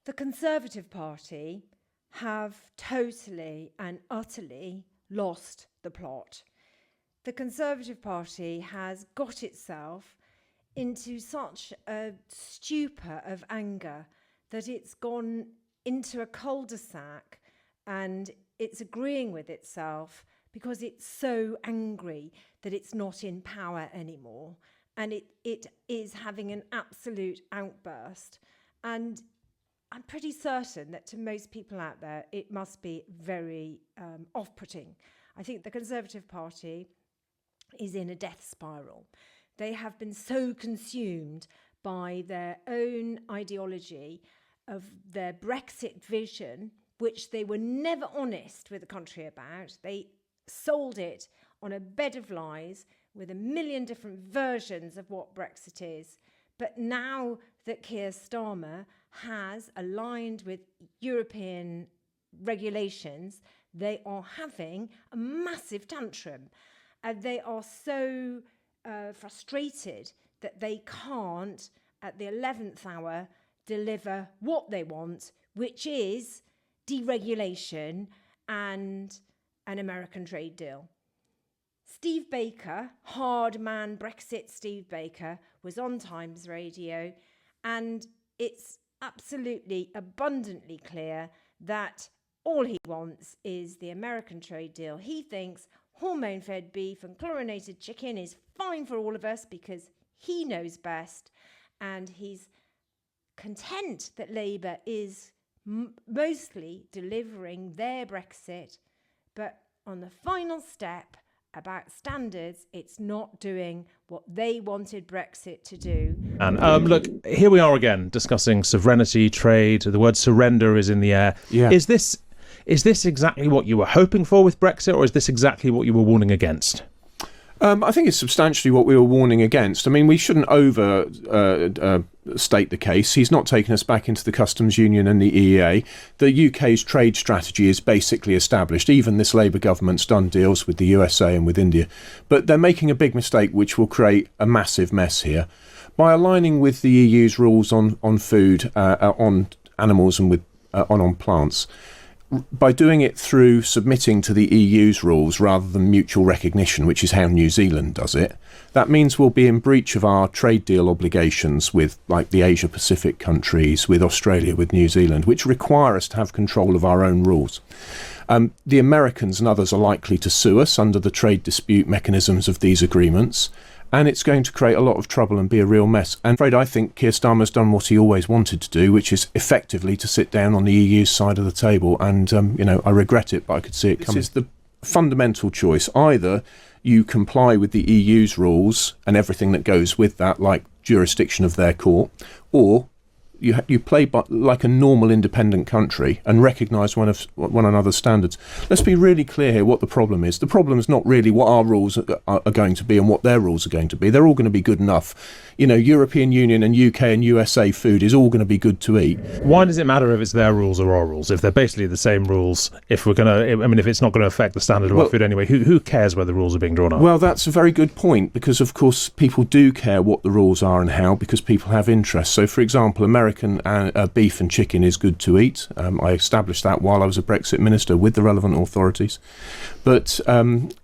The Conservative Party have totally and utterly lost the plot. The Conservative Party has got itself into such a stupor of anger that it's gone into a cul-de-sac and it's agreeing with itself because it's so angry that it's not in power anymore. And it is having an absolute outburst. And I'm pretty certain that to most people out there, it must be very off-putting. I think the Conservative Party is in a death spiral. They have been so consumed by their own ideology of their Brexit vision, which they were never honest with the country about. They sold it on a bed of lies with a million different versions of what Brexit is. But now that Keir Starmer has aligned with European regulations, they are having a massive tantrum. And they are so frustrated that they can't, at the 11th hour, deliver what they want, which is deregulation and an American trade deal. Steve Baker, hard man Brexit Steve Baker, was on Times Radio, and it's absolutely abundantly clear that all he wants is the American trade deal. He thinks hormone-fed beef and chlorinated chicken is fine for all of us because he knows best, and he's content that Labour is mostly delivering their Brexit, but on the final step about standards, it's not doing what they wanted Brexit to do. And look, here we are again discussing sovereignty, trade. The word surrender is in the air. Yeah. Is this exactly what you were hoping for with Brexit, or is this exactly what you were warning against? I think it's substantially what we were warning against. I mean, we shouldn't overstate the case. He's not taken us back into the customs union and the EEA. The UK's trade strategy is basically established. Even this Labour government's done deals with the USA and with India. But they're making a big mistake which will create a massive mess here. By aligning with the EU's rules on food, on animals and with on plants, by doing it through submitting to the EU's rules rather than mutual recognition, which is how New Zealand does it, that means we'll be in breach of our trade deal obligations with, like, the Asia Pacific countries, with Australia, with New Zealand, which require us to have control of our own rules. The Americans and others are likely to sue us under the trade dispute mechanisms of these agreements, and it's going to create a lot of trouble and be a real mess. And I think Keir Starmer's done what he always wanted to do, which is effectively to sit down on the EU's side of the table. And, I regret it, but I could see it coming. This is the fundamental choice. Either you comply with the EU's rules and everything that goes with that, like jurisdiction of their court, or you play like a normal independent country and recognise one another's standards. Let's be really clear here what the problem is. The problem is not really what our rules are going to be and what their rules are going to be. They're all going to be good enough. European Union and UK and USA food is all going to be good to eat. Why does it matter if it's their rules or our rules? If they're basically the same rules, if it's not going to affect the standard of our food anyway, who cares where the rules are being drawn up? Well, that's a very good point, because of course people do care what the rules are and how, because people have interests. So, for example, American beef and chicken is good to eat. I established that while I was a Brexit minister with the relevant authorities. But,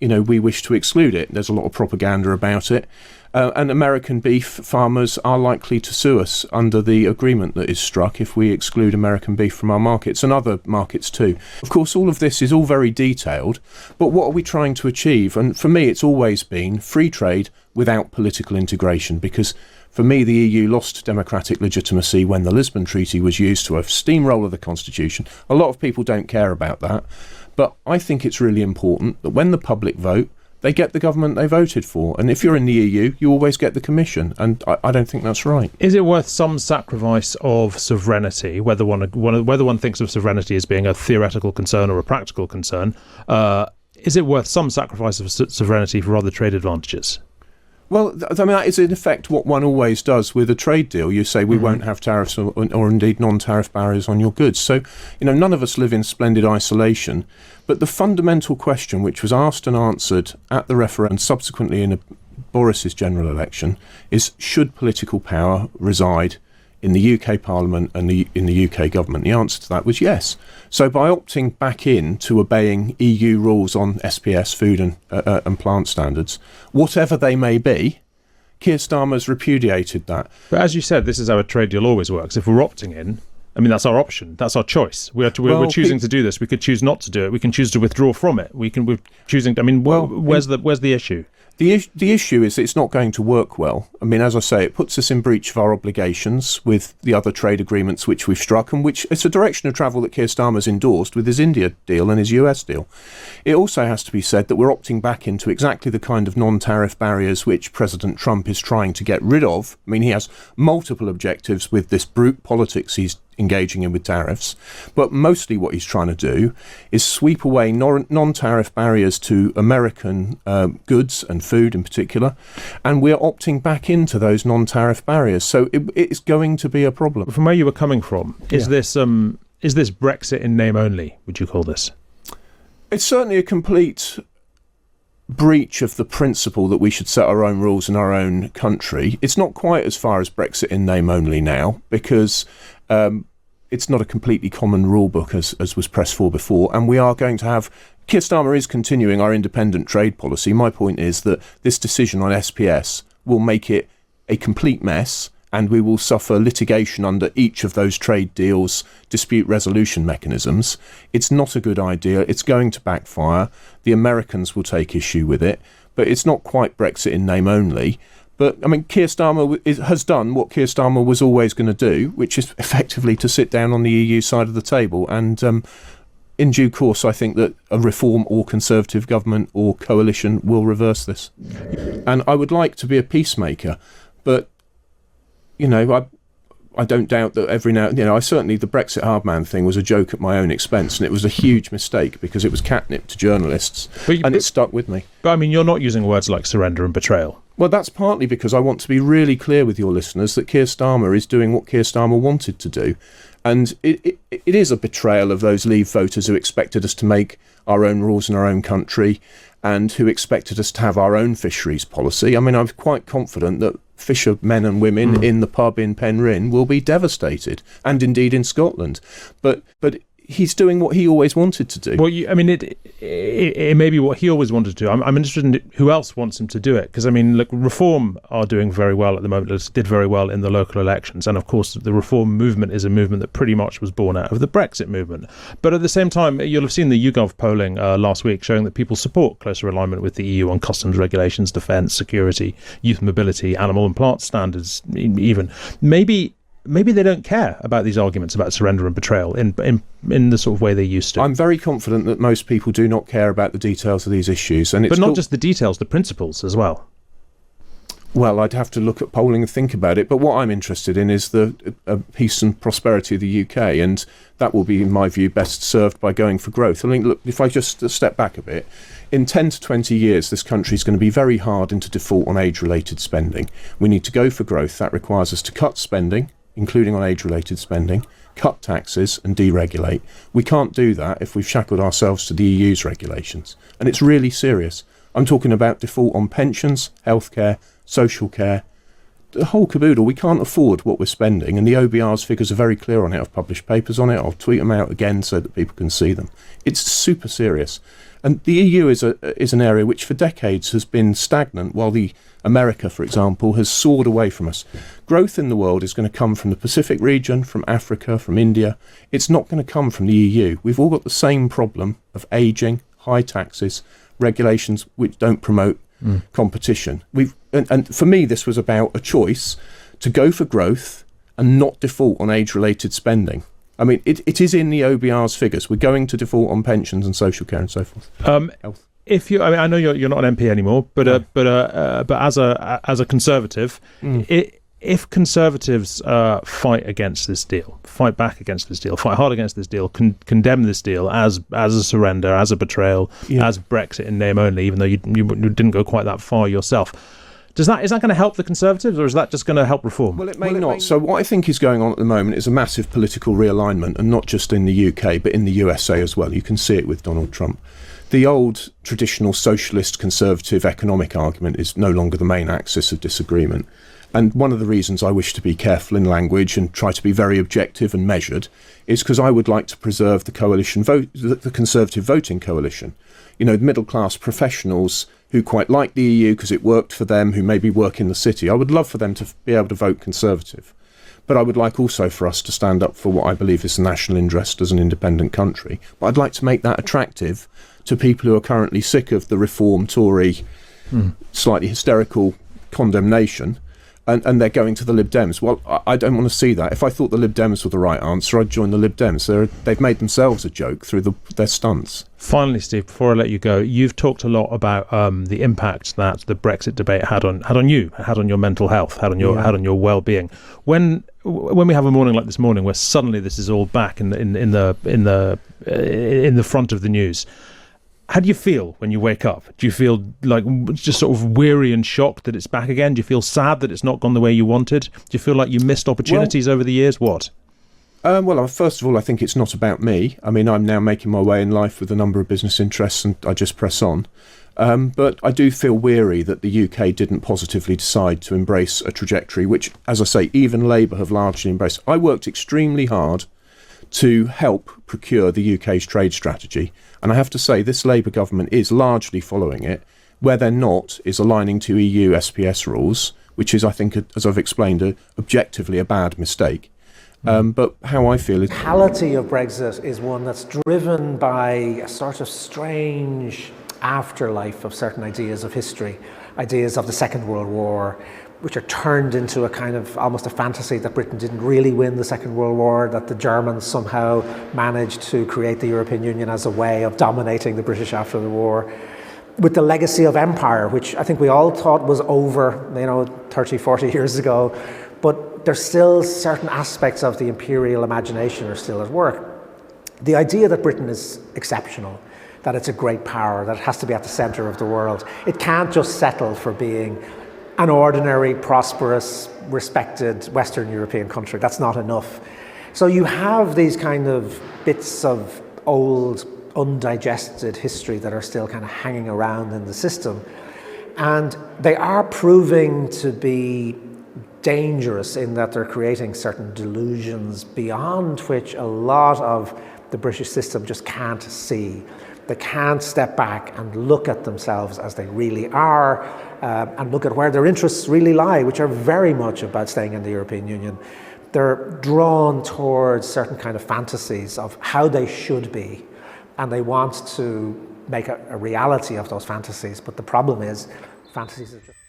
we wish to exclude it. There's a lot of propaganda about it. And American beef farmers are likely to sue us under the agreement that is struck if we exclude American beef from our markets, and other markets too. Of course, all of this is all very detailed, but what are we trying to achieve? And for me, it's always been free trade without political integration, because for me, the EU lost democratic legitimacy when the Lisbon Treaty was used to steamroller the constitution. A lot of people don't care about that, but I think it's really important that when the public vote, they get the government they voted for. And if you're in the EU, you always get the Commission. And I don't think that's right. Is it worth some sacrifice of sovereignty, whether one thinks of sovereignty as being a theoretical concern or a practical concern? Is it worth some sacrifice of sovereignty for other trade advantages? Well, that is in effect what one always does with a trade deal. You say we won't have tariffs or indeed non-tariff barriers on your goods. So, none of us live in splendid isolation. But the fundamental question, which was asked and answered at the referendum and subsequently in Boris's general election, is should political power reside in the UK Parliament and in the UK government? The answer to that was yes. So by opting back in to obeying EU rules on SPS, food and plant standards, whatever they may be, Keir Starmer's repudiated that. But as you said, this is how a trade deal always works. If we're opting in, I mean, that's our option. That's our choice. We're choosing to do this. We could choose not to do it. We can choose to withdraw from it. We're choosing. I mean, where's the issue? The issue is it's not going to work well. I mean, as I say, it puts us in breach of our obligations with the other trade agreements which we've struck, and which it's a direction of travel that Keir Starmer's endorsed with his India deal and his US deal. It also has to be said that we're opting back into exactly the kind of non-tariff barriers which President Trump is trying to get rid of. I mean, he has multiple objectives with this brute politics he's engaging in with tariffs, but mostly what he's trying to do is sweep away non-tariff barriers to American goods and food in particular, and we're opting back into those non-tariff barriers. So it's going to be a problem. From where you were coming from, is this Brexit in name only, would you call this? It's certainly a complete breach of the principle that we should set our own rules in our own country. It's not quite as far as Brexit in name only now, because it's not a completely common rule book as was pressed for before, and we are going to have... Keir Starmer is continuing our independent trade policy. My point is that this decision on SPS will make it a complete mess, and we will suffer litigation under each of those trade deals' dispute resolution mechanisms. It's not a good idea. It's going to backfire. The Americans will take issue with it, but it's not quite Brexit in name only. But, I mean, Keir Starmer has done what Keir Starmer was always going to do, which is effectively to sit down on the EU side of the table. And in due course, I think that a Reform or Conservative government or coalition will reverse this. And I would like to be a peacemaker, but, you know, I don't doubt that every now... You know, the Brexit hardman thing was a joke at my own expense, and it was a huge mistake because it was catnip to journalists, and it stuck with me. But, I mean, you're not using words like surrender and betrayal. Well, that's partly because I want to be really clear with your listeners that Keir Starmer is doing what Keir Starmer wanted to do. And it is a betrayal of those Leave voters who expected us to make our own rules in our own country and who expected us to have our own fisheries policy. I mean, I'm quite confident that fishermen and women in the pub in Penryn will be devastated, and indeed in Scotland. But he's doing what he always wanted to do. Well, it may be what he always wanted to do. I'm interested in who else wants him to do it. Because, I mean, look, Reform are doing very well at the moment. It did very well in the local elections. And, of course, the Reform movement is a movement that pretty much was born out of the Brexit movement. But at the same time, you'll have seen the YouGov polling last week showing that people support closer alignment with the EU on customs regulations, defence, security, youth mobility, animal and plant standards even. Maybe they don't care about these arguments about surrender and betrayal in the sort of way they used to. I'm very confident that most people do not care about the details of these issues. But not just the details, the principles as well. Well, I'd have to look at polling and think about it. But what I'm interested in is the peace and prosperity of the UK, and that will be, in my view, best served by going for growth. I mean, look, if I just step back a bit, in 10 to 20 years, this country is going to be very hard into default on age-related spending. We need to go for growth. That requires us to cut spending, including on age-related spending, cut taxes and deregulate. We can't do that if we've shackled ourselves to the EU's regulations. And it's really serious. I'm talking about default on pensions, healthcare, social care, the whole caboodle. We can't afford what we're spending, and the OBR's figures are very clear on it. I've published papers on it. I'll tweet them out again so that people can see them. It's super serious. And the EU is an area which for decades has been stagnant, while America, for example, has soared away from us. Growth in the world is going to come from the Pacific region, from Africa, from India. It's not going to come from the EU. We've all got the same problem of ageing, high taxes, regulations which don't promote competition. And for me, this was about a choice to go for growth and not default on age-related spending. I mean, it is in the OBR's figures. We're going to default on pensions and social care and so forth. Health. I know you're not an MP anymore, but as a Conservative, if Conservatives fight against this deal, fight back against this deal, fight hard against this deal, condemn this deal as a surrender, as a betrayal, as Brexit in name only, even though you didn't go quite that far yourself. Is that going to help the Conservatives, or is that just going to help Reform? Well, it may not. So what I think is going on at the moment is a massive political realignment, and not just in the UK, but in the USA as well. You can see it with Donald Trump. The old traditional socialist conservative economic argument is no longer the main axis of disagreement. And one of the reasons I wish to be careful in language and try to be very objective and measured is because I would like to preserve the coalition vote, the Conservative voting coalition. You know, middle-class professionals who quite like the EU because it worked for them, who maybe work in the city. I would love for them to be able to vote Conservative. But I would like also for us to stand up for what I believe is the national interest as an independent country. But I'd like to make that attractive to people who are currently sick of the Reform Tory, slightly hysterical condemnation. And they're going to the Lib Dems. Well, I don't want to see that. If I thought the Lib Dems were the right answer, I'd join the Lib Dems. They've made themselves a joke through their stunts. Finally, Steve, before I let you go, you've talked a lot about the impact that the Brexit debate had on you, had on your mental health, had on your well-being. When we have a morning like this morning, where suddenly this is all back in the front of the news, how do you feel when you wake up? Do you feel like just sort of weary and shocked that it's back again? Do you feel sad that it's not gone the way you wanted? Do you feel like you missed opportunities over the years? What? Well, first of all, I think it's not about me. I mean, I'm now making my way in life with a number of business interests and I just press on. But I do feel weary that the UK didn't positively decide to embrace a trajectory which, as I say, even Labour have largely embraced. I worked extremely hard to help procure the UK's trade strategy. And I have to say, this Labour government is largely following it. Where they're not is aligning to EU SPS rules, which is, I think, as I've explained, objectively a bad mistake. But how I feel is... The reality of Brexit is one that's driven by a sort of strange afterlife of certain ideas of history, ideas of the Second World War, which are turned into a kind of almost a fantasy that Britain didn't really win the Second World War, that the Germans somehow managed to create the European Union as a way of dominating the British after the war, with the legacy of empire, which I think we all thought was over, 30, 40 years ago, but there's still certain aspects of the imperial imagination are still at work. The idea that Britain is exceptional, that it's a great power, that it has to be at the centre of the world, it can't just settle for being an ordinary, prosperous, respected Western European country. That's not enough. So you have these kind of bits of old, undigested history that are still kind of hanging around in the system. And they are proving to be dangerous in that they're creating certain delusions beyond which a lot of the British system just can't see. They can't step back and look at themselves as they really are and look at where their interests really lie, which are very much about staying in the European Union. They're drawn towards certain kind of fantasies of how they should be, and they want to make a reality of those fantasies. But the problem is, fantasies are just...